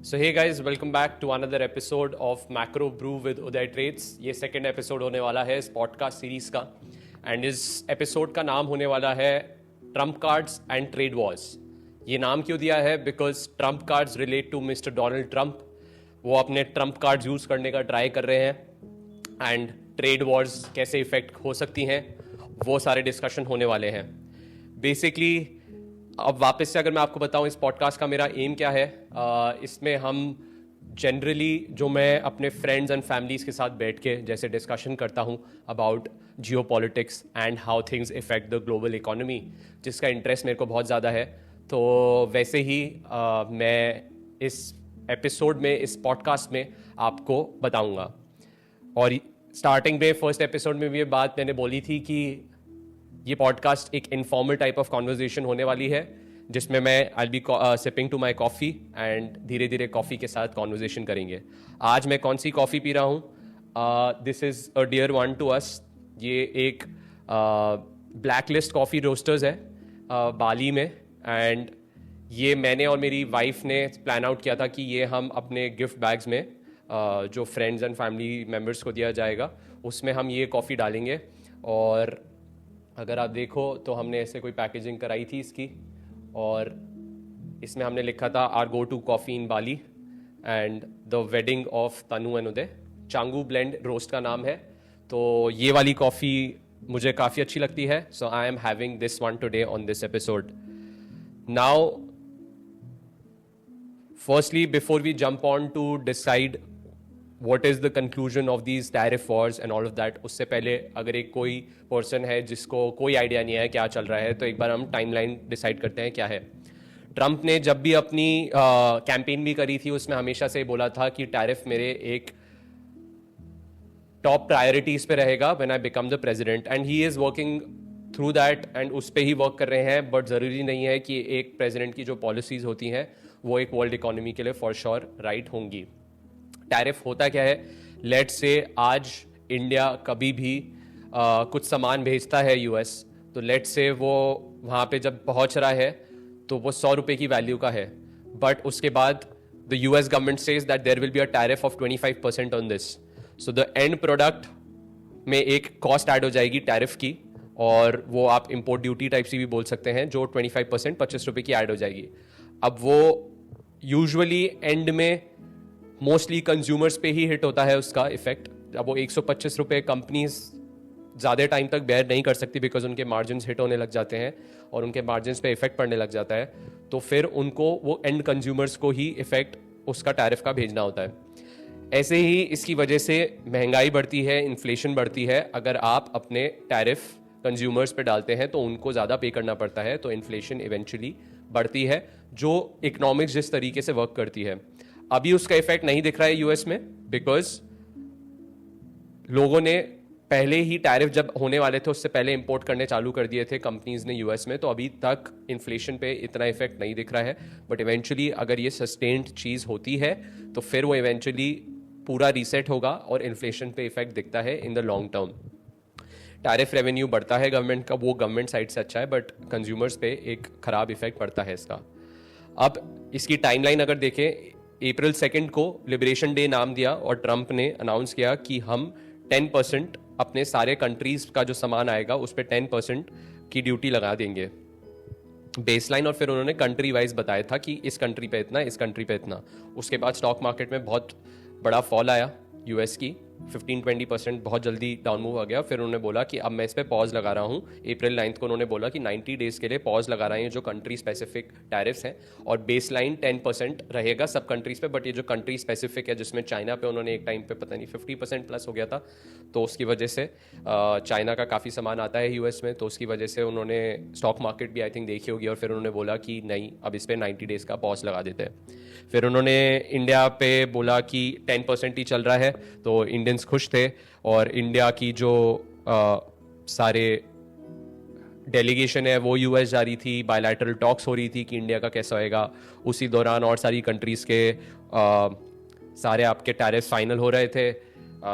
So hey guys, welcome back to another episode of Macro Brew with Uday Trades. ये second episode होने वाला है इस podcast series का एंड इस एपिसोड का नाम होने वाला है trump cards and trade wars. ये नाम क्यों दिया है? Because trump cards relate to mister Donald Trump. वो अपने ट्रम्प कार्ड्स यूज़ करने का ट्राई कर रहे हैं एंड ट्रेड वॉर्स कैसे इफेक्ट हो सकती हैं वो सारे डिस्कशन होने वाले हैं. बेसिकली अब वापस से अगर मैं आपको बताऊं इस पॉडकास्ट का मेरा एम क्या है, इसमें हम जनरली जो मैं अपने फ्रेंड्स एंड फैमिलीज़ के साथ बैठ के जैसे डिस्कशन करता हूं about Jio politics and how things effect the global economy, जिसका इंटरेस्ट मेरे को बहुत ज़्यादा है, तो वैसे ही मैं इस एपिसोड में इस पॉडकास्ट में आपको बताऊंगा. और स्टार्टिंग में फर्स्ट एपिसोड में भी ये बात मैंने बोली थी कि ये पॉडकास्ट एक इनफॉर्मल टाइप ऑफ कॉन्वर्जेशन होने वाली है जिसमें मैं I be sipping to my coffee and धीरे धीरे कॉफ़ी के साथ कॉन्वर्जेशन करेंगे. आज मैं कौन सी कॉफ़ी पी रहा हूँ? This is a dear one to us. ये एक ब्लैक लिस्ट कॉफ़ी रोस्टर्स है बाली में एंड ये मैंने और मेरी वाइफ ने प्लान आउट किया था कि ये हम अपने गिफ्ट बैग्स में जो फ्रेंड्स एंड फैमिली मेम्बर्स को दिया जाएगा उसमें हम ये कॉफ़ी डालेंगे. और अगर आप देखो तो हमने ऐसे कोई पैकेजिंग कराई थी इसकी और इसमें हमने लिखा था our go to coffee in Bali and the wedding of Tanu and Uday. Canggu blend roast का नाम है. तो ये वाली कॉफ़ी मुझे काफ़ी अच्छी लगती है. So I am having this one today on this episode. Now firstly before we jump on to decide what is the conclusion of these tariff wars and all of that, उससे पहले अगर एक कोई पर्सन है जिसको कोई idea नहीं है क्या चल रहा है तो एक बार हम टाइमलाइन डिसाइड करते हैं क्या है. ट्रम्प ने जब भी अपनी कैंपेन भी करी थी उसमें हमेशा से बोला था कि टैरिफ मेरे एक टॉप प्रायोरिटीज पे रहेगा when I become the president and he is working through that and उस पर ही वर्क कर रहे हैं. बट ज़रूरी नहीं है कि एक प्रेसिडेंट की जो पॉलिसीज़ होती हैं वो एक वर्ल्ड इकोनॉमी के लिए फॉर श्योर राइट होंगी. टैरिफ होता क्या है? लेट्स से आज इंडिया कभी भी कुछ सामान भेजता है यूएस, तो लेट्स से वो वहाँ पे जब पहुँच रहा है तो वो 100 रुपये की वैल्यू का है. बट उसके बाद the US government says that there will be a tariff of 25% on this. So the end product में एक कॉस्ट ऐड हो जाएगी टैरिफ की और वो आप इम्पोर्ट ड्यूटी टाइप से भी बोल सकते हैं जो 25% 25 रुपये की ऐड हो जाएगी. अब वो यूजुअली एंड में मोस्टली कंज्यूमर्स पे ही हिट होता है उसका इफेक्ट. अब वो 125 रुपये कंपनीज ज़्यादा टाइम तक बेयर नहीं कर सकती बिकॉज उनके मार्जिन्स हिट होने लग जाते हैं और उनके मार्जिन्स पे इफेक्ट पड़ने लग जाता है. तो फिर उनको वो एंड कंज्यूमर्स को ही इफेक्ट उसका टैरिफ का भेजना होता है. ऐसे ही इसकी वजह से महंगाई बढ़ती है, इन्फ्लेशन बढ़ती है. अगर आप अपने टैरिफ कंज्यूमर्स पे डालते हैं तो उनको ज़्यादा पे करना पड़ता है, तो इन्फ्लेशन इवेंचुअली बढ़ती है, जो इकोनॉमिक्स जिस तरीके से वर्क करती है. अभी उसका इफेक्ट नहीं दिख रहा है यूएस में बिकॉज लोगों ने पहले ही टैरिफ जब होने वाले थे उससे पहले इंपोर्ट करने चालू कर दिए थे कंपनीज ने यूएस में, तो अभी तक इन्फ्लेशन पे इतना इफेक्ट नहीं दिख रहा है. बट इवेंचुअली अगर ये सस्टेन्ड चीज़ होती है तो फिर वो इवेंचुअली पूरा रीसेट होगा और इन्फ्लेशन पे इफेक्ट दिखता है in the long term. Tariff revenue बढ़ता है गवर्नमेंट का, वो गवर्नमेंट साइड से अच्छा है, बट कंज्यूमर्स पे एक खराब इफेक्ट पड़ता है इसका. अब इसकी टाइमलाइन अगर देखें, अप्रैल 2 को लिबरेशन डे नाम दिया और ट्रंप ने अनाउंस किया कि हम 10% अपने सारे कंट्रीज का जो सामान आएगा उस पर 10% की ड्यूटी लगा देंगे बेसलाइन. और फिर उन्होंने कंट्री वाइज बताया था कि इस कंट्री पे इतना, इस कंट्री पे इतना. उसके बाद स्टॉक मार्केट में बहुत बड़ा फॉल आया यूएस की, 15-20% बहुत जल्दी डाउन मूव हो गया. फिर उन्होंने बोला कि अब मैं इस पर पॉज लगा रहा हूँ. अप्रैल 9 को उन्होंने बोला कि 90 डेज के लिए पॉज लगा रहे हैं जो कंट्री स्पेसिफिक टैरिफ्स हैं और बेसलाइन 10% रहेगा सब कंट्रीज पे. बट ये जो कंट्री स्पेसिफिक है जिसमें चाइना पे उन्होंने एक टाइम पे पता नहीं 50% प्लस हो गया था, तो उसकी वजह से चाइना का काफ़ी सामान आता है यूएस में, तो उसकी वजह से उन्होंने स्टॉक मार्केट भी आई थिंक देखी होगी और फिर उन्होंने बोला कि नहीं अब इस पर 90 डेज का पॉज लगा देते हैं. फिर उन्होंने इंडिया पे बोला कि 10% ही चल रहा है, तो इंडियंस खुश थे. और इंडिया की जो सारे डेलीगेशन है वो यूएस जा रही थी, बायलैटरल टॉक्स हो रही थी कि इंडिया का कैसा होएगा. उसी दौरान और सारी कंट्रीज़ के सारे आपके टैरिफ फाइनल हो रहे थे.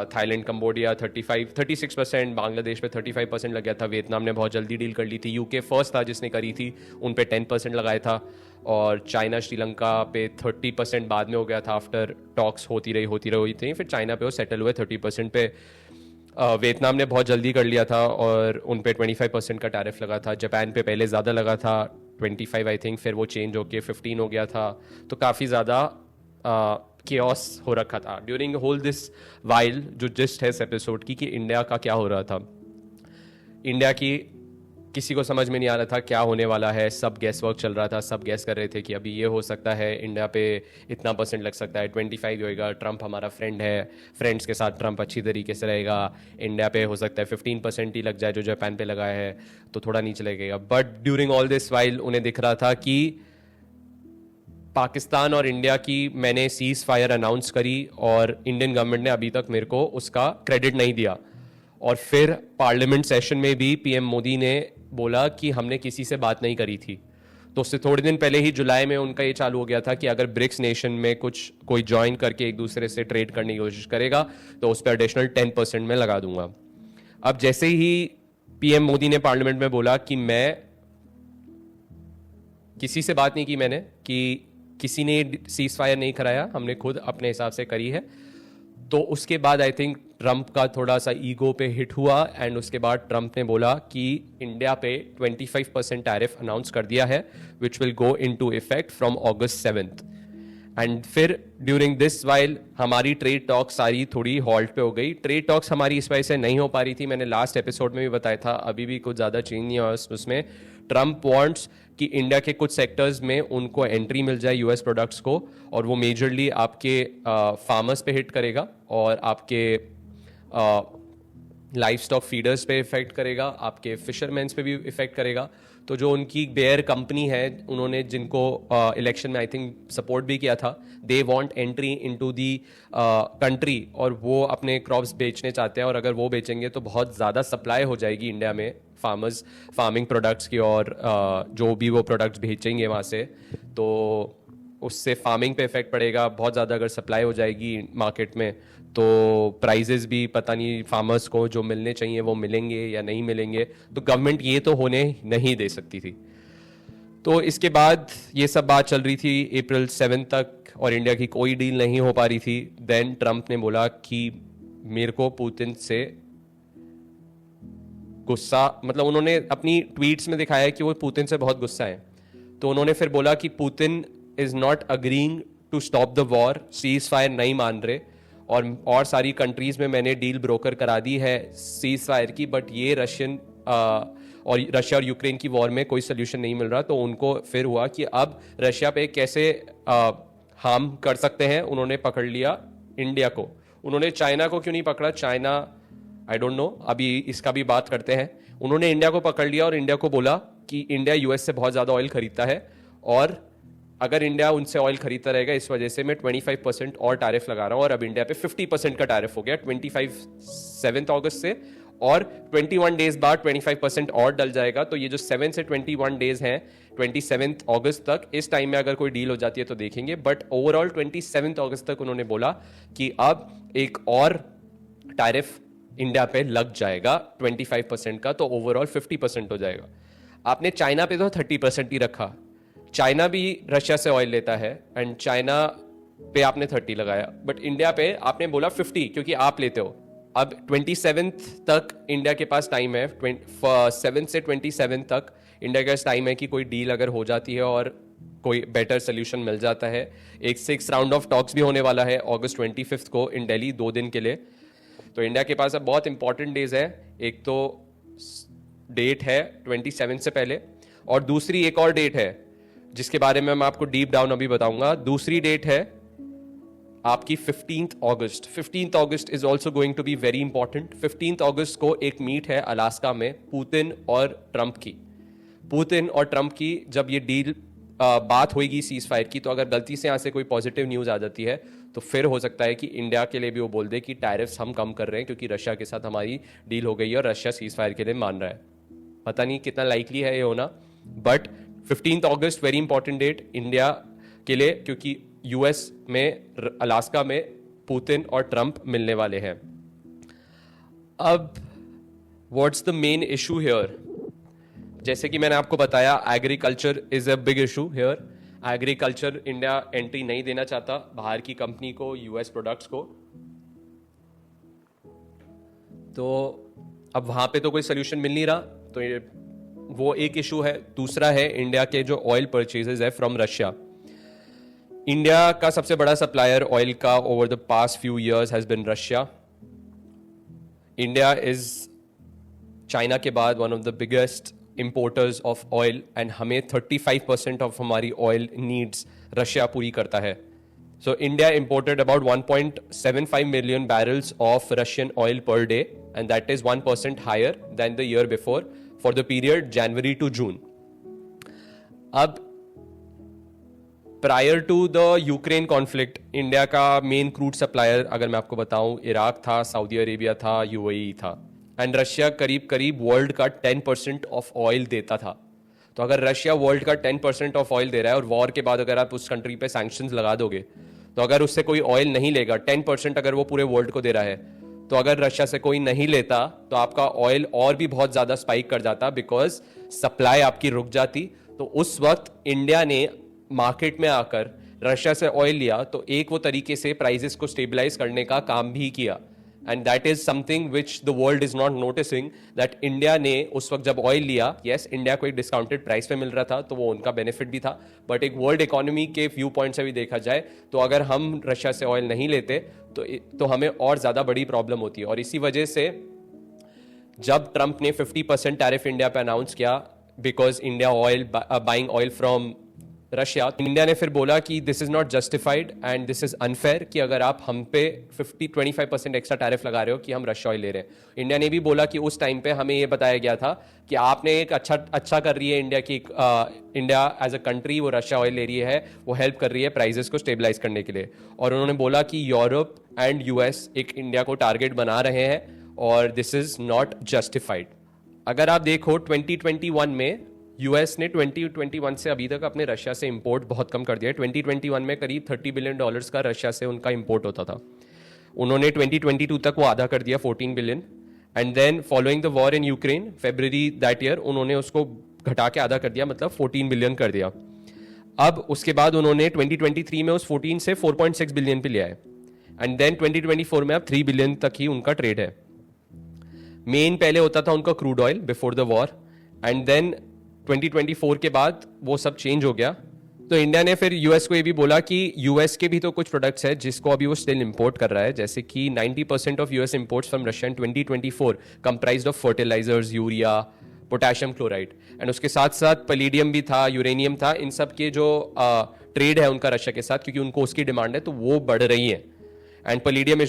थाईलैंड कंबोडिया 36%, बांग्लादेश पे 35% लग गया था, वियतनाम ने बहुत जल्दी डील कर ली थी, यूके फर्स्ट था जिसने करी थी, उन पे 10% लगाया था, और चाइना श्रीलंका पे 30% बाद में हो गया था, आफ्टर टॉक्स होती रही थी, फिर चाइना पे वो सेटल हुए 30% पे। वियतनाम ने बहुत जल्दी कर लिया था और उन पे 25% का टैरिफ लगा था। जापान पे पहले ज़्यादा लगा था 25 आई थिंक, फिर वो चेंज होके 15 हो गया था। तो काफ़ी ज़्यादा केओस हो रखा था ड्यूरिंग होल दिस वाइल। जो जिस्ट है इस एपिसोड की कि इंडिया का क्या हो रहा था, इंडिया की किसी को समझ में नहीं आ रहा था क्या होने वाला है। सब गैस वर्क चल रहा था, सब गैस कर रहे थे कि अभी ये हो सकता है, इंडिया पे इतना % लग सकता है, 25 होएगा, ट्रंप हमारा फ्रेंड है, फ्रेंड्स के साथ ट्रंप अच्छी तरीके से रहेगा, इंडिया पे हो सकता है 15% ही लग जाए जो जापान पे लगाया है, तो थोड़ा नीचे लगेगा। But during all this while उन्हें दिख रहा था कि पाकिस्तान और इंडिया की मैंने सीज फायर अनाउंस करी और इंडियन गवर्नमेंट ने अभी तक मेरे को उसका क्रेडिट नहीं दिया। और फिर पार्लियामेंट सेशन में भी पीएम मोदी ने बोला कि हमने किसी से बात नहीं करी थी। तो उससे थोड़े दिन पहले ही जुलाई में उनका ये चालू हो गया था कि अगर ब्रिक्स नेशन में कोई ज्वाइन करके एक दूसरे से ट्रेड करने की कोशिश करेगा तो उस पर एडिशनल 10% में लगा दूंगा। अब जैसे ही पीएम मोदी ने पार्लियामेंट में बोला कि मैं किसी से बात नहीं की, मैंने कि किसी ने सीज फायर नहीं कराया, हमने खुद अपने हिसाब से करी है, तो उसके बाद आई थिंक ट्रंप का थोड़ा सा ईगो पे हिट हुआ एंड उसके बाद ट्रंप ने बोला कि इंडिया पे 25% टैरिफ अनाउंस कर दिया है which will go into effect from August 7th। And फिर ड्यूरिंग दिस वाइल हमारी ट्रेड टॉक्स सारी थोड़ी हॉल्ट पे हो गई। ट्रेड टॉक्स हमारी इस वजह से नहीं हो पा रही थी, मैंने लास्ट एपिसोड में भी बताया था, अभी भी कुछ ज़्यादा चेंज नहीं हुआ उसमें। ट्रंप वांट्स कि इंडिया के कुछ सेक्टर्स में उनको एंट्री मिल जाए यूएस प्रोडक्ट्स को, और वो मेजरली आपके फार्मर्स पे हिट करेगा और आपके लाइफ स्टॉक फीडर्स पे इफेक्ट करेगा, आपके फिशरमैन्स पे भी इफेक्ट करेगा। तो जो उनकी बेयर कंपनी है, उन्होंने जिनको इलेक्शन में आई थिंक सपोर्ट भी किया था, they want entry into the country, और वो अपने क्रॉप्स बेचने चाहते हैं, और अगर वो बेचेंगे तो बहुत ज़्यादा सप्लाई हो जाएगी इंडिया में फार्मिंग प्रोडक्ट्स की, और जो भी वो प्रोडक्ट्स भेजेंगे वहाँ से, तो उससे फार्मिंग पे इफेक्ट पड़ेगा बहुत ज़्यादा। अगर सप्लाई हो जाएगी मार्केट में तो प्राइजेस भी पता नहीं फार्मर्स को जो मिलने चाहिए वो मिलेंगे या नहीं मिलेंगे, तो गवर्नमेंट ये तो होने नहीं दे सकती थी। तो इसके बाद ये सब बात चल रही थी April 7 तक, और इंडिया की कोई डील नहीं हो पा रही थी। देन ट्रंप ने बोला कि मेरे को पुतिन से गुस्सा, मतलब उन्होंने अपनी ट्वीट्स में दिखाया कि वो पुतिन से बहुत गुस्सा है। तो उन्होंने फिर बोला कि Putin is not agreeing to stop the war, ceasefire नहीं मान रहे, और सारी कंट्रीज में मैंने डील ब्रोकर करा दी है सीज फायर की, बट ये रशिया और यूक्रेन की वॉर में कोई सोल्यूशन नहीं मिल रहा। तो उनको फिर हुआ कि अब रशिया पे कैसे हार्म कर सकते हैं, उन्होंने पकड़ लिया इंडिया को। उन्होंने चाइना को क्यों नहीं पकड़ा, चाइना आई डोंट नो, अभी इसका भी बात करते हैं। उन्होंने इंडिया को पकड़ लिया और इंडिया को बोला कि इंडिया यूएस से बहुत ज़्यादा ऑयल खरीदता है, और अगर इंडिया उनसे ऑयल खरीदता रहेगा इस वजह से मैं 25% और टैरिफ लगा रहा हूँ, और अब इंडिया पे 50% का टैरिफ हो गया 7 अगस्त से, और 21 डेज बाद 25% और डल जाएगा। तो ये जो 7 से 21 डेज हैं 27 अगस्त तक, इस टाइम में अगर कोई डील हो जाती है तो देखेंगे, बट ओवरऑल 27 अगस्त तक उन्होंने बोला कि अब एक और टैरिफ इंडिया पे लग जाएगा 25% का, तो ओवरऑल 50% हो जाएगा। आपने चाइना पे तो 30% ही रखा, चाइना भी रशिया से ऑयल लेता है, एंड चाइना पे आपने 30 लगाया, बट इंडिया पे आपने बोला 50 क्योंकि आप लेते हो। अब 27 तक इंडिया के पास टाइम है, 7 से 27 तक इंडिया के पास टाइम है कि कोई डील अगर हो जाती है और कोई बेटर सोल्यूशन मिल जाता है। एक 6 राउंड ऑफ टॉक्स भी होने वाला है August 25 को इन दिल्ली, 2 दिन के लिए। तो इंडिया के पास अब बहुत इंपॉर्टेंट डेज है, एक तो डेट है 27 से पहले, और दूसरी एक और डेट है जिसके बारे में मैं आपको डीप डाउन अभी बताऊंगा। दूसरी डेट है आपकी 15th August. 15th August is also going to be very important. 15th अगस्त को एक मीट है अलास्का में पुतिन और ट्रंप की। पुतिन और ट्रंप की जब ये डील बात होगी सीज फायर की, तो अगर गलती से यहाँ से कोई पॉजिटिव न्यूज आ जाती है तो फिर हो सकता है कि इंडिया के लिए भी वो बोल दे कि टैरिफ्स हम कम कर रहे हैं क्योंकि रशिया के साथ हमारी डील हो गई है और रशिया सीज फायर के लिए मान रहा है। पता नहीं कितना लाइकली है ये होना, but 15th August very important date India के लिए, क्योंकि यूएस में अलास्का में पुतिन और ट्रंप मिलने वाले हैं। अब what's the main issue here? जैसे कि मैंने आपको बताया, agriculture is a big issue here. Agriculture India entry नहीं देना चाहता बाहर की कंपनी को, यूएस प्रोडक्ट्स को. तो अब वहां पे तो कोई सोल्यूशन मिल नहीं रहा, तो ये वो एक इशू है. दूसरा है इंडिया के जो ऑयल परचेजेस है फ्रॉम रशिया. इंडिया का सबसे बड़ा सप्लायर ऑयल का over the past few years has been Russia. India is China के बाद one of the biggest importers of oil, and हमें 35% of हमारी oil needs रशिया पूरी करता है. So India imported about 1.75 million barrels of Russian oil per day, and that is 1% higher than the year before for the period January to June. अब prior to the Ukraine conflict, India का main crude supplier अगर मैं आपको बताऊं, Iraq था, Saudi Arabia था, UAE था. And Russia करीब करीब वर्ल्ड का 10% ऑफ ऑयल देता था. तो अगर रशिया वर्ल्ड का 10% ऑफ ऑयल दे रहा है और वॉर के बाद अगर आप उस कंट्री पे सैंक्शंस लगा दोगे, तो अगर उससे कोई ऑयल नहीं लेगा, 10% अगर वो पूरे वर्ल्ड को दे रहा है, तो अगर रशिया से कोई नहीं लेता तो आपका ऑयल और भी बहुत ज्यादा स्पाइक कर जाता, बिकॉज सप्लाई आपकी रुक जाती. तो उस वक्त इंडिया ने मार्केट में आकर रशिया से ऑयल लिया, तो एक वो तरीके से प्राइजेस को स्टेबलाइज करने का काम भी किया. And that is something which the world is not noticing, that India ने उस वक्त जब ऑयल लिया, yes, इंडिया को एक डिस्काउंटेड प्राइस पे मिल रहा था, तो वो उनका बेनिफिट भी था. बट एक वर्ल्ड इकोनॉमी के व्यू पॉइंट से भी देखा जाए, तो अगर हम रशिया से ऑयल नहीं लेते तो हमें और ज्यादा बड़ी प्रॉब्लम होती है. और इसी वजह से जब ट्रंप ने 50% टैरिफ इंडिया पे अनाउंस किया, because India oil buying oil from Russia, India ने फिर बोला कि this is not justified and this is unfair कि अगर आप हम पे 25% एक्स्ट्रा टैरिफ लगा रहे हो कि हम रशिया ऑयल ले रहे हैं. इंडिया ने भी बोला कि उस टाइम पे हमें ये बताया गया था कि आपने एक अच्छा कर रही है इंडिया की, इंडिया एज अ कंट्री वो रशिया ऑयल ले रही है, वो हेल्प कर रही है प्राइजेस को स्टेबलाइज करने के लिए. और उन्होंने बोला कि यूरोप एंड यूएस एक इंडिया को टारगेट बना रहे हैं और दिस इज नॉट जस्टिफाइड. अगर आप देखो 2021 में यूएस ने 2021 से अभी तक अपने रशिया से इंपोर्ट बहुत कम कर दिया है. 2021 में करीब $30 बिलियन का रशिया से उनका इंपोर्ट होता था. उन्होंने 2022 तक वो आधा कर दिया, 14 billion. And then following the war in Ukraine, February that year, उन्होंने उसको घटा के आधा कर दिया, मतलब 14 बिलियन कर दिया. अब उसके बाद उन्होंने 2023 में उस 14 से 4.6 बिलियन पे लिया है. एंड देन 2024 में अब 3 बिलियन तक ही उनका ट्रेड है. मेन पहले होता था उनका crude oil before the war, and then 2024 के बाद वो सब चेंज हो गया. तो इंडिया ने फिर यूएस को ये भी बोला कि यूएस के भी तो कुछ प्रोडक्ट्स है जिसको अभी वो स्टिल इंपोर्ट कर रहा है, जैसे कि 90% of US imports from Russia in 2024 comprised of fertilisers, urea, potassium chloride, and उसके साथ साथ पैलेडियम भी था, यूरेनियम था. इन सब के जो ट्रेड है उनका रशिया के साथ, क्योंकि उनको उसकी डिमांड है, तो वो बढ़ रही है. And palladium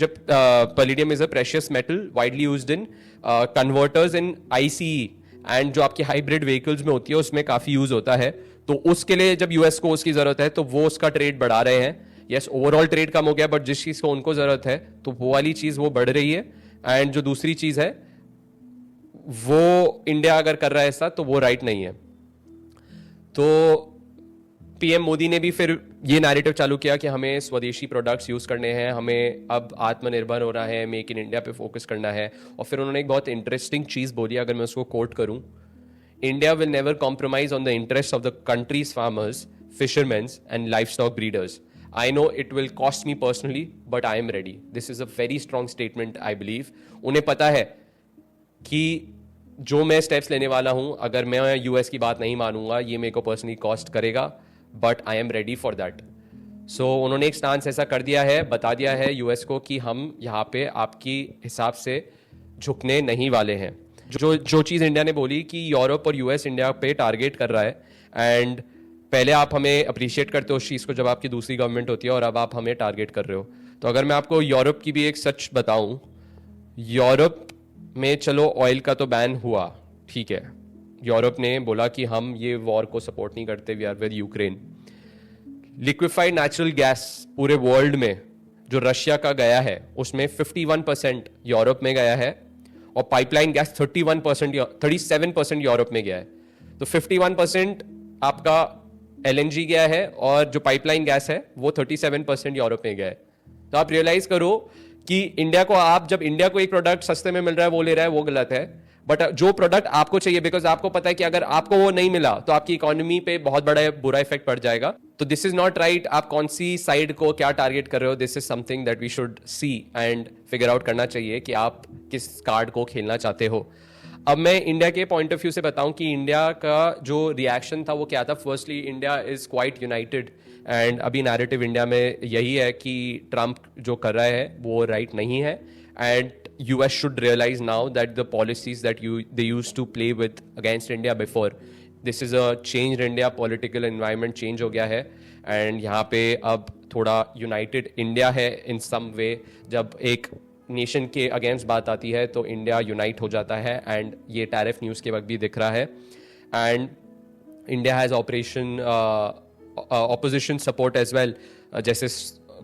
is a precious metal widely used in converters in ICE, and जो आपकी हाइब्रिड व्हीकल्स में होती है उसमें काफी यूज होता है. तो उसके लिए जब यूएस को उसकी जरूरत है तो वो उसका ट्रेड बढ़ा रहे हैं. यस, ओवरऑल ट्रेड कम हो गया, बट जिस चीज को उनको जरूरत है तो वो वाली चीज वो बढ़ रही है. एंड जो दूसरी चीज है वो इंडिया अगर कर रहा है ऐसा, तो वो राइट नहीं है. तो पीएम मोदी ने भी फिर ये नैरेटिव चालू किया कि हमें स्वदेशी प्रोडक्ट्स यूज करने हैं, हमें अब आत्मनिर्भर होना है, मेक इन इंडिया पे फोकस करना है. और फिर उन्होंने एक बहुत इंटरेस्टिंग चीज बोली, अगर मैं उसको कोट करूं, India will never compromise on the interest of the country's farmers, fishermens and livestock breeders. I know it will cost me personally, but I am ready. This is a very strong statement. I believe उन्हें पता है कि जो मैं steps लेने वाला हूं, अगर मैं यूएस की बात नहीं मानूंगा, ये मेरे को पर्सनली कॉस्ट करेगा, but I am ready for that. So उन्होंने एक स्टांस ऐसा कर दिया है, बता दिया है यूएस को कि हम यहाँ पे आपकी हिसाब से झुकने नहीं वाले हैं. जो चीज़ इंडिया ने बोली कि यूरोप और यूएस इंडिया पे टारगेट कर रहा है, एंड पहले आप हमें अप्रिशिएट करते हो उस चीज़ को जब आपकी दूसरी गवर्नमेंट होती है, और अब आप हमें टारगेट कर रहे हो. तो अगर मैं आपको यूरोप की भी एक सच बताऊं, यूरोप में चलो ऑयल का तो बैन हुआ, ठीक है, यूरोप ने बोला कि हम ये वॉर को सपोर्ट नहीं करते, we are with Ukraine. Liquefied natural gas पूरे वर्ल्ड में जो रशिया का गया है उसमें 51% यूरोप में गया है, और पाइपलाइन गैस 37% यूरोप में गया है. तो 51% आपका एलएनजी गया है, और जो पाइपलाइन गैस है वो 37% यूरोप में गया है. तो आप रियलाइज करो कि इंडिया को, आप जब इंडिया को एक प्रोडक्ट सस्ते में मिल रहा है वो ले रहा है, वो गलत है। बट जो प्रोडक्ट आपको चाहिए, बिकॉज आपको पता है कि अगर आपको वो नहीं मिला तो आपकी इकोनॉमी पे बहुत बड़ा बुरा इफेक्ट पड़ जाएगा। तो दिस इज नॉट राइट। आप कौन सी साइड को क्या टारगेट कर रहे हो, this is something that we should see and figure out करना चाहिए कि आप किस कार्ड को खेलना चाहते हो। अब मैं इंडिया के पॉइंट ऑफ व्यू से बताऊं कि इंडिया का जो रिएक्शन था वो क्या था। Firstly, India is quite United and अभी नैरेटिव इंडिया में यही है कि ट्रंप जो कर रहा है वो राइट नहीं है, and US should realize now that the policies that they used to play with against India before, this is a changed India, political environment change हो गया है, and यहाँ पे अब थोड़ा united India है in some way। जब एक नेशन के अगेंस्ट बात आती है तो इंडिया यूनाइट हो जाता है, एंड ये टैरिफ न्यूज़ के वक्त भी दिख रहा है। And India has operation opposition support as well, जैसे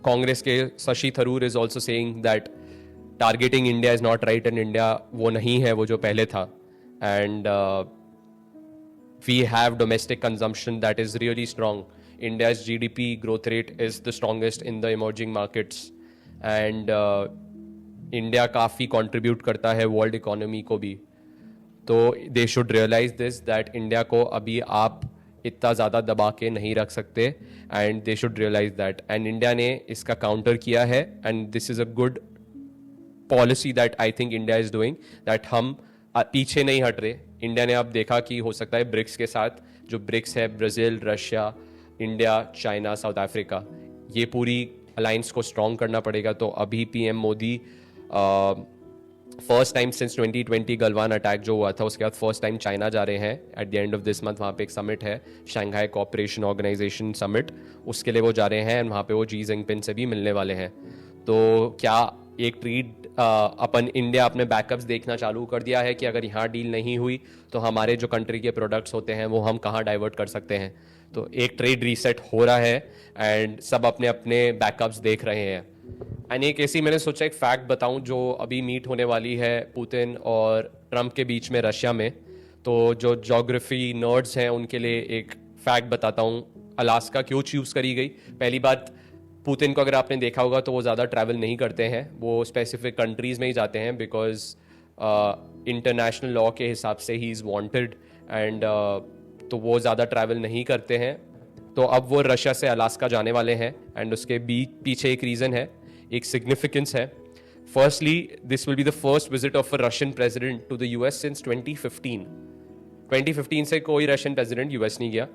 कांग्रेस के Shashi Tharoor is also saying that targeting India is not right, and India वो नहीं है वो जो पहले था। And we have domestic consumption that is really strong. India's GDP growth rate is the strongest in the emerging markets, and India काफ़ी contribute करता है वर्ल्ड इकोनॉमी को भी। तो they should realise this that India को अभी आप इतना ज़्यादा दबा के नहीं रख सकते, and they should realise that. And India ने इसका काउंटर किया है, and this is a good policy that I think India is doing, that हम पीछे नहीं हट रहे। इंडिया ने अब देखा कि हो सकता है ब्रिक्स के साथ, जो ब्रिक्स है Brazil, Russia, India, China, south Africa, ये पूरी अलायंस को स्ट्रॉन्ग करना पड़ेगा। तो अभी PM Modi first time since 2020 Galwan attack जो हुआ था उसके बाद फर्स्ट टाइम चाइना जा रहे हैं at the end of this month. वहाँ पे एक समिट है, शंघाई कोऑपरेशन ऑर्गेनाइजेशन समिट, उसके लिए वो जा रहे हैं, एंड वहाँ पे वो जी जिनपिंग से भी मिलने वाले हैं। तो क्या एक ट्रेड अपन इंडिया अपने बैकअप्स देखना चालू कर दिया है कि अगर यहाँ डील नहीं हुई तो हमारे जो कंट्री के प्रोडक्ट्स होते हैं वो हम कहाँ डाइवर्ट कर सकते हैं। तो एक ट्रेड रीसेट हो रहा है, एंड सब अपने अपने बैकअप्स देख रहे हैं। एंड एक ऐसी मैंने सोचा एक फैक्ट बताऊं जो अभी मीट होने वाली है पुतिन और ट्रंप के बीच में रशिया में। तो जो ज्योग्राफी नर्ड्स हैं उनके लिए एक फैक्ट बताता हूं, अलास्का क्यों चूज़ करी गई। पहली बात, पुतिन को अगर आपने देखा होगा तो वो ज़्यादा ट्रैवल नहीं करते हैं, वो स्पेसिफिक कंट्रीज़ में ही जाते हैं, बिकॉज इंटरनेशनल लॉ के हिसाब से ही इज़ वांटेड, एंड तो वो ज़्यादा ट्रैवल नहीं करते हैं। तो अब वो रशिया से अलास्का जाने वाले हैं, एंड उसके पीछे एक रीज़न है, एक सिग्निफिकेंस है। Firstly, this will be the first visit of a Russian president to the US since 2015। 2015 से कोई रशियन प्रेसिडेंट US नहीं गया,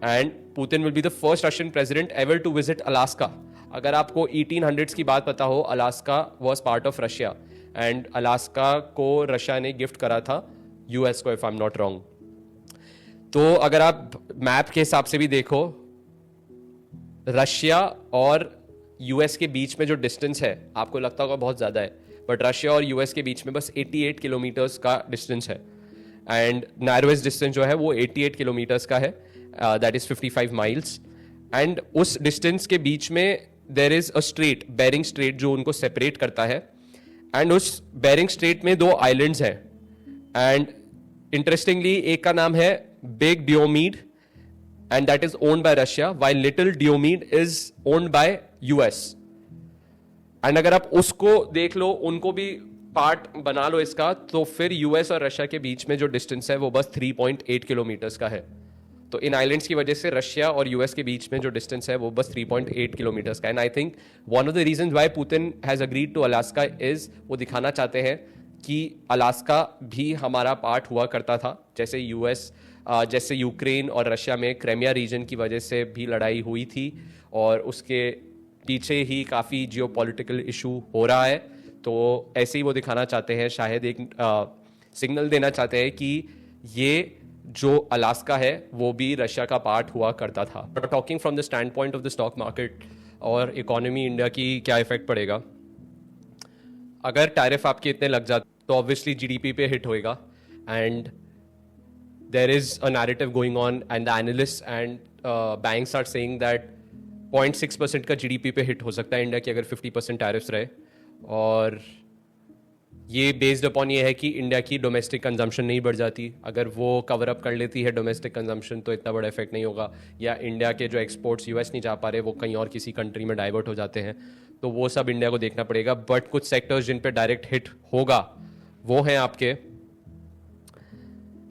and Putin will be the first Russian president ever to visit Alaska. अगर आपको 1800s की बात पता हो, Alaska was part of Russia, and Alaska को रशिया ने गिफ्ट करा था US को, if I am not wrong. तो अगर आप मैप के हिसाब से भी देखो, रशिया और US के बीच में जो डिस्टेंस है आपको लगता होगा बहुत ज़्यादा है, बट रशिया और US के बीच में बस 88 किलोमीटर्स का डिस्टेंस है, एंड नैरोएस्ट डिस्टेंस जो है वो 88 किलोमीटर्स का है, दैट इज़ 55 माइल्स। एंड उस डिस्टेंस के बीच में there is a strait, Bering strait, जो उनको सेपरेट करता है, एंड उस बेरिंग स्ट्रेट में 2 आइलैंड्स हैं, एंड इंटरेस्टिंगली एक का नाम है big डियोमीड, and that is owned by Russia, while Little Diomede is owned by US। and अगर आप उसको देख लो, उनको भी पार्ट बना लो इसका, तो फिर US और रशिया के बीच में जो डिस्टेंस है वो बस 3.8 किलोमीटर्स का है। तो इन आइलैंड्स की वजह से रशिया और US के बीच में जो डिस्टेंस है वो बस 3.8 किलोमीटर्स का है। And I think one of the reason why Putin has agreed to Alaska is वो दिखाना चाहते हैं कि अलास्का भी हमारा पार्ट हुआ करता था, जैसे US जैसे यूक्रेन और रशिया में क्रेमिया रीजन की वजह से भी लड़ाई हुई थी, और उसके पीछे ही काफ़ी जियोपॉलिटिकल इशू हो रहा है। तो ऐसे ही वो दिखाना चाहते हैं, शायद एक सिग्नल देना चाहते हैं कि ये जो अलास्का है वो भी रशिया का पार्ट हुआ करता था। Talking from the stand point of the stock market और इकोनॉमी इंडिया की क्या इफेक्ट पड़ेगा, अगर टैरिफ आपके इतने लग जाते तो ऑब्वियसली GDP पे हिट होएगा, and there is a narrative going on, and the analysts and banks are saying that 0.6% का GDP पे हिट हो सकता है इंडिया की अगर 50% टैरिफ्स रहे। और ये बेस्ड अपॉन ये है कि इंडिया की डोमेस्टिक कंजम्पशन नहीं बढ़ जाती। अगर वो कवर अप कर लेती है डोमेस्टिक कंजम्पशन तो इतना बड़ा इफेक्ट नहीं होगा, या इंडिया के जो एक्सपोर्ट्स यूएस नहीं जा पा रहे वो कहीं और किसी कंट्री में डाइवर्ट हो जाते हैं, तो वो सब इंडिया को देखना पड़ेगा। बट कुछ सेक्टर्स जिन पे डायरेक्ट हिट होगा वो हैं आपके,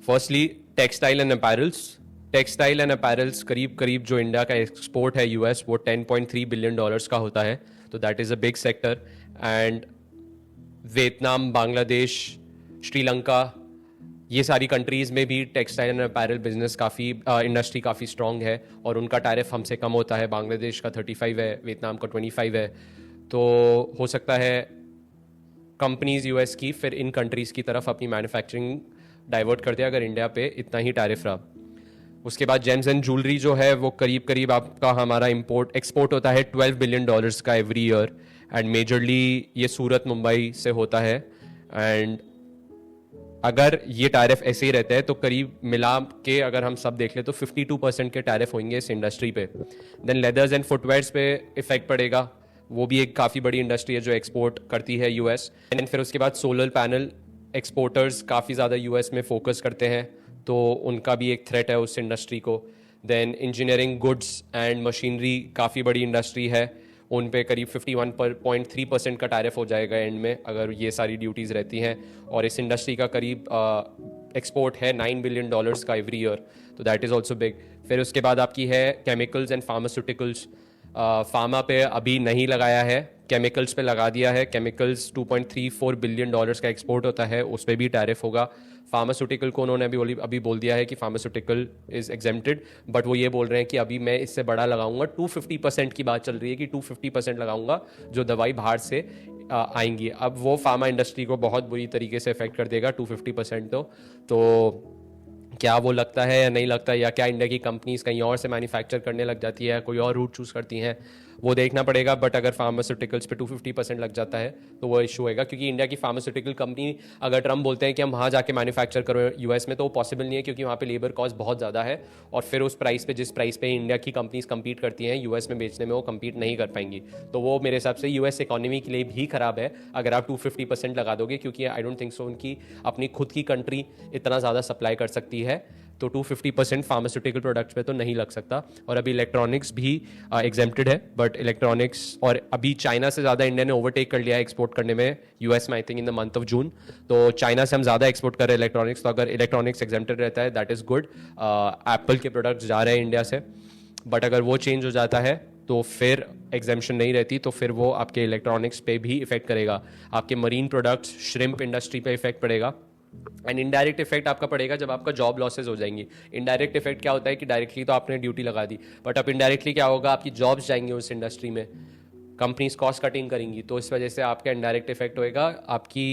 firstly textile and apparels. Textile and apparels करीब करीब जो इंडिया का एक्सपोर्ट है यूएस वो $10.3 बिलियन का होता है, तो that is a big sector. And Vietnam, Bangladesh, Sri Lanka, ये सारी कंट्रीज़ में भी टेक्सटाइल एंड अपैरल बिजनेस काफ़ी इंडस्ट्री काफ़ी स्ट्रॉन्ग है, और उनका टैरिफ हमसे कम होता है। बांग्लादेश का 35 है, वियतनाम का 25 है। तो हो सकता है कंपनीज यूएस की फिर इन कंट्रीज़ की तरफ अपनी मैन्युफैक्चरिंग डाइवर्ट कर दे अगर इंडिया पे इतना ही टैरिफ रहा। उसके बाद जेम्स एंड ज्वेलरी जो है वो करीब करीब आपका हमारा एक्सपोर्ट होता है $12 बिलियन का एवरी ईयर, एंड मेजरली ये सूरत मुंबई से होता है। एंड अगर ये टैरिफ ऐसे ही रहते हैं तो करीब मिला के अगर हम सब देख ले तो 52% के टैरिफ होंगे इस इंडस्ट्री पे। देन लेदर्स एंड फुटवेयर्स पे इफेक्ट पड़ेगा, वो भी एक काफ़ी बड़ी इंडस्ट्री है जो एक्सपोर्ट करती है यूएस। एंड फिर उसके बाद सोलर पैनल एक्सपोर्टर्स काफ़ी ज़्यादा यूएस में फोकस करते हैं, तो उनका भी एक थ्रेट है उस इंडस्ट्री को। Then engineering goods and machinery काफ़ी बड़ी इंडस्ट्री है, उन पे करीब 51.3% का टैरिफ हो जाएगा एंड में अगर ये सारी ड्यूटीज़ रहती हैं। और इस इंडस्ट्री का करीब एक्सपोर्ट है $9 बिलियन का एवरी ईयर, तो दैट इज़ ऑल्सो बिग। फिर उसके बाद आपकी है केमिकल्स एंड फार्मास्यूटिकल्स। फार्मा पे अभी नहीं लगाया है, केमिकल्स पे लगा दिया है। केमिकल्स $2.34 बिलियन का एक्सपोर्ट होता है, उस पर भी टैरिफ होगा। फार्मास्यूटिकल को उन्होंने अभी बोल दिया है कि फार्मास्यूटिकल इज़ एग्जेम्प्टेड, बट वो ये बोल रहे हैं कि अभी मैं इससे बड़ा लगाऊंगा। 250% की बात चल रही है कि 250% लगाऊंगा जो दवाई बाहर से आएंगी। अब वो फार्मा इंडस्ट्री को बहुत बुरी तरीके से इफेक्ट कर देगा 250%। तो क्या वो लगता है या नहीं लगता, या क्या इंडिया की कंपनीज कहीं और से मैन्युफैक्चर करने लग जाती है, कोई और रूट चूज़ करती हैं, वो देखना पड़ेगा। बट अगर फार्मास्यूटिकल्स पे 250% लग जाता है तो वो इशू होएगा, क्योंकि इंडिया की फार्मास्यूटिकल कंपनी अगर ट्रम्प बोलते हैं कि हम वहाँ जाके मैन्युफैक्चर करो यूएस में, तो वो पॉसिबल नहीं है, क्योंकि वहाँ पे लेबर कॉस्ट बहुत ज़्यादा है, और फिर उस प्राइस पे जिस प्राइस पे इंडिया की कंपनीज कम्पीट करती हैं यूएस में बेचने में, वो कम्पीट नहीं कर पाएंगी। तो वो मेरे हिसाब से यूएस इकोनॉमी के लिए भी ख़राब है अगर आप 250% लगा दोगे, क्योंकि आई डोंट थिंक सो उनकी अपनी खुद की कंट्री इतना ज़्यादा सप्लाई कर सकती है। तो 250% फार्मास्यूटिकल प्रोडक्ट्स पे तो नहीं लग सकता। और अभी इलेक्ट्रॉनिक्स भी एग्जेम्प्टेड है, बट इलेक्ट्रॉनिक्स और अभी चाइना से ज़्यादा इंडिया ने ओवरटेक कर लिया है एक्सपोर्ट करने में यूएस में, I think in the month of June. तो चाइना से हम ज़्यादा एक्सपोर्ट कर रहे हैं इलेक्ट्रॉनिक्स, तो अगर इलेक्ट्रॉनिक्स एग्जेम्प्टेड रहता है दैट इज़ गुड। एप्पल के प्रोडक्ट्स जा रहे हैं इंडिया से, बट अगर वो चेंज हो जाता है तो फिर एग्जेम्पशन नहीं रहती, तो फिर वो आपके इलेक्ट्रॉनिक्स पे भी इफेक्ट करेगा, आपके मरीन प्रोडक्ट्स, श्रिम्प इंडस्ट्री पे इफेक्ट पड़ेगा। एंड इनडायरेक्ट इफेक्ट आपका पड़ेगा जब आपका जॉब लॉसेज हो जाएंगी। इनडायरेक्ट इफेक्ट क्या होता है कि डायरेक्टली तो आपने ड्यूटी लगा दी, बट अब इनडायरेक्टली क्या होगा, आपकी जॉब्स जाएंगी उस इंडस्ट्री में, कंपनीज कॉस्ट कटिंग करेंगी, तो इस वजह से आपका इनडायरेक्ट इफेक्ट होएगा आपकी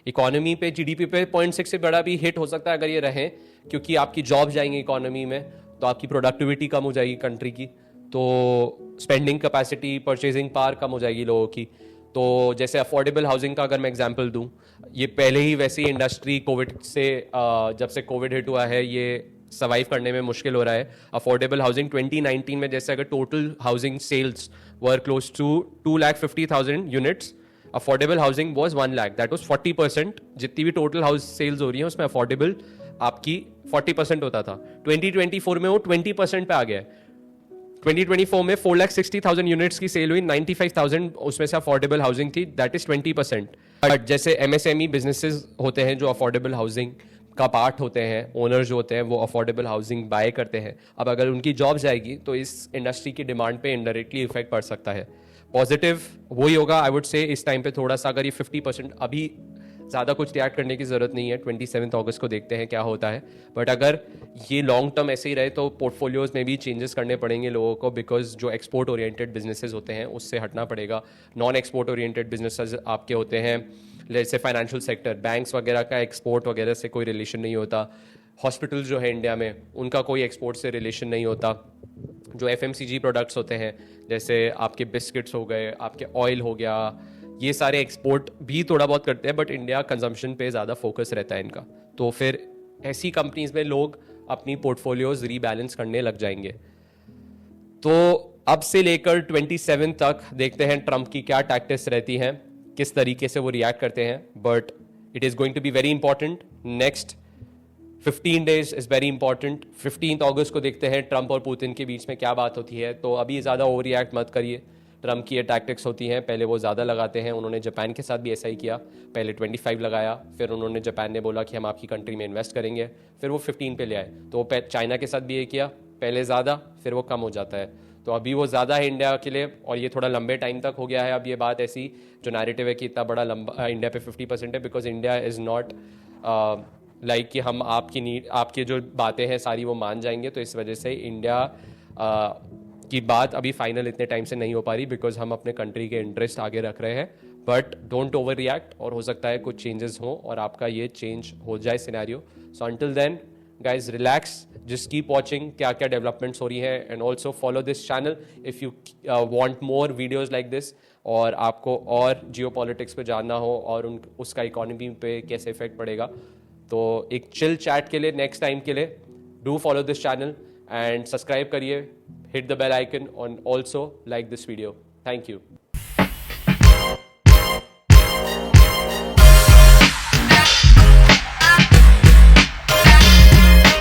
इकोनॉमी पे। जीडीपी पे 0.6 से बड़ा भी हिट हो सकता है अगर ये रहे, क्योंकि आपकी जॉब जाएंगी इकोनॉमी में, तो आपकी प्रोडक्टिविटी कम हो जाएगी कंट्री की, तो स्पेंडिंग कैपेसिटी, परचेजिंग पावर कम हो जाएगी लोगों की। तो जैसे अफोर्डेबल हाउसिंग का अगर मैं एग्जांपल दूं, ये पहले ही वैसी इंडस्ट्री कोविड से जब से कोविड हिट हुआ है ये सर्वाइव करने में मुश्किल हो रहा है। अफोर्डेबल हाउसिंग 2019 में जैसे अगर total housing sales were close to 2,50,000 units, affordable housing was 1 lakh, that was 40%। जितनी भी टोटल हाउस सेल्स हो रही है उसमें अफोर्डेबल आपकी 40% होता था। 2024 में वो 20% पे आ गया है। 2024 में 4,60,000 यूनिट्स की सेल हुई, 95,000 उसमें से अफोर्डेबल हाउसिंग थी, दैट इज 20%। बट जैसे एमएसएमई बिजनेसेस होते हैं जो अफोर्डेबल हाउसिंग का पार्ट होते हैं, ओनर जो होते हैं वो अफोर्डेबल हाउसिंग बाय करते हैं। अब अगर उनकी जॉब जाएगी तो इस इंडस्ट्री की डिमांड पे इनडायरेक्टली इफेक्ट पड़ सकता है। पॉजिटिव वही होगा आई वुड से इस टाइम पे थोड़ा सा, अगर ये 50% अभी ज़्यादा कुछ रिएक्ट करने की ज़रूरत नहीं है, 27 अगस्त को देखते हैं क्या होता है। बट अगर ये लॉन्ग टर्म ऐसे ही रहे तो पोर्टफोलियोज में भी चेंजेस करने पड़ेंगे लोगों को, बिकॉज जो एक्सपोर्ट ओरिएंटेड बिजनेसेस होते हैं उससे हटना पड़ेगा। नॉन एक्सपोर्ट ओरिएंटेड बिजनेसेस आपके होते हैं जैसे फाइनेंशियल सेक्टर, बैंक्स वगैरह का एक्सपोर्ट वगैरह से कोई रिलेशन नहीं होता। हॉस्पिटल जो है इंडिया में उनका कोई एक्सपोर्ट से रिलेशन नहीं होता। जो FMCG प्रोडक्ट्स होते हैं जैसे आपके बिस्किट्स हो गए, आपके ऑयल हो गया, ये सारे एक्सपोर्ट भी थोड़ा बहुत करते हैं, बट इंडिया कंजम्पशन पे ज़्यादा फोकस रहता है इनका। तो फिर ऐसी कंपनीज में लोग अपनी पोर्टफोलियोज रीबैलेंस करने लग जाएंगे। तो अब से लेकर 27 तक देखते हैं ट्रंप की क्या टैक्टिक्स रहती हैं, किस तरीके से वो रिएक्ट करते हैं। But It is going to be very important. Next 15 days is very important. 15th अगस्त को देखते हैं ट्रंप और पुतिन के बीच में क्या बात होती है. तो अभी ज़्यादा ओवर रिएक्ट मत करिए. ट्रंप की ये टैक्टिक्स होती हैं, पहले वो ज़्यादा लगाते हैं. उन्होंने जापान के साथ भी ऐसा ही किया. पहले 25 लगाया, फिर उन्होंने जापान ने बोला कि हम आपकी कंट्री में इन्वेस्ट करेंगे, फिर वो 15 पे ले आए. तो वो चाइना के साथ भी ये किया, पहले ज़्यादा फिर वो कम हो जाता है. तो अभी वो ज़्यादा है इंडिया के लिए, और ये थोड़ा लंबे टाइम तक हो गया है. अब ये बात ऐसी जो नैरेटिव है कि इतना बड़ा लंबा इंडिया पे 50% है, because India is not like कि हम आपकी जो बातें हैं सारी वो मान जाएंगे. तो इस वजह से इंडिया की बात अभी फाइनल इतने टाइम से नहीं हो पा रही, बिकॉज हम अपने कंट्री के इंटरेस्ट आगे रख रहे हैं. बट डोंट ओवर रिएक्ट, और हो सकता है कुछ चेंजेस हों और आपका ये चेंज हो जाए scenario. So until then guys, relax, just keep watching क्या क्या डेवलपमेंट्स हो रही है, and also follow this channel if you want more videos like this. और आपको और जियो पॉलिटिक्स पे जानना हो और उसका इकोनॉमी पे कैसे इफेक्ट पड़ेगा, तो एक चिल चैट के लिए नेक्स्ट टाइम के लिए do follow this channel and subscribe करिए, हिट द बेल आइकन, और also like this video. Thank you.